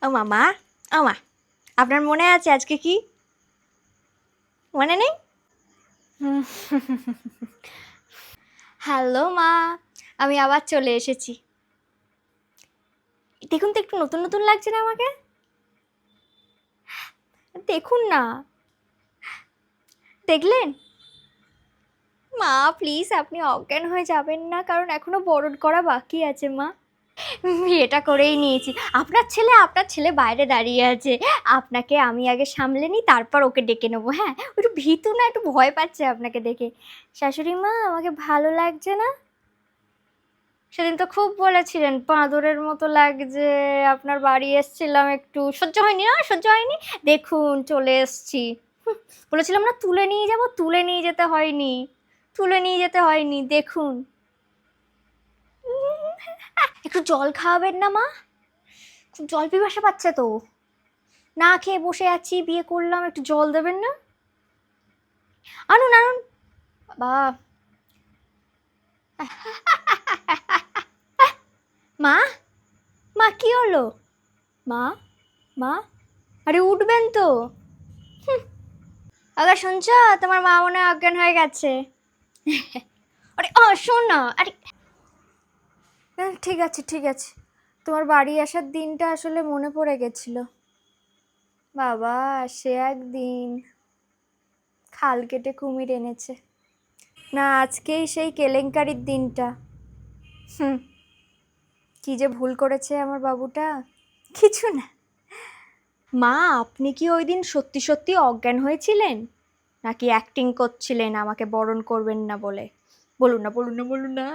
ও মামা, ও মা, আপনার মনে আছে আজকে কি? মনে নেই? হ্যালো মা, আমি আবার চলে এসেছি। দেখুন তো একটু নতুন নতুন লাগছে না আমাকে? দেখুন না, দেখলেন? মা প্লিজ আপনি অজ্ঞান হয়ে যাবেন না, কারণ এখনো বরণ করা বাকি আছে মা। বিয়েটা করেই নিয়েছি। আপনার ছেলে বাইরে দাঁড়িয়ে আছে। আপনাকে আমি আগে সামলে নিই, তারপর ওকে ডেকে নেবো। হ্যাঁ, ও একটু ভীতু না, একটু ভয় পাচ্ছে আপনাকে দেখে। শাশুড়ি মা, আমাকে ভালো লাগছে না? সেদিন তো খুব বলেছিলেন বাঁদরের মতো লাগছে। আপনার বাড়ি এসছিলাম, একটু সহ্য হয়নি না, সহ্য হয়নি। দেখুন চলে এসছি। বলেছিলাম না তুলে নিয়ে যাব, তুলে নিয়ে যেতে হয়নি। তুলে নিয়ে যেতে হয়নি, দেখুন। একটু জল খাওয়াবেন না মা? খুব জল পিপাসা পাচ্ছে তো। না খেয়ে বসে আছি, বিয়ে করলাম, একটু জল দেবেন না? আনুন আনুন। বা, মা, মা কি হলো? মা, মা, আরে উঠবেন তো। আগে শুনছো? তোমার মা মনে হয় অজ্ঞান হয়ে গেছে। আরে ও শোন না, আরে ঠিক আছে ঠিক আছে। তোমার বাড়ি আসার দিনটা আসলে মনে পড়ে গেছিল। বাবা, সে একদিন খাল কেটে কুমির এনেছে না, আজকেই সেই কেলেঙ্কারির দিনটা। হুম, কি যে ভুল করেছে আমার বাবুটা। কিছু না। মা, আপনি কি ওই দিন সত্যি সত্যি অজ্ঞান হয়েছিলেন, নাকি অ্যাক্টিং করছিলেন আমাকে বরণ করবেন না বলে? বলুন না, বলুন না, বলুন না।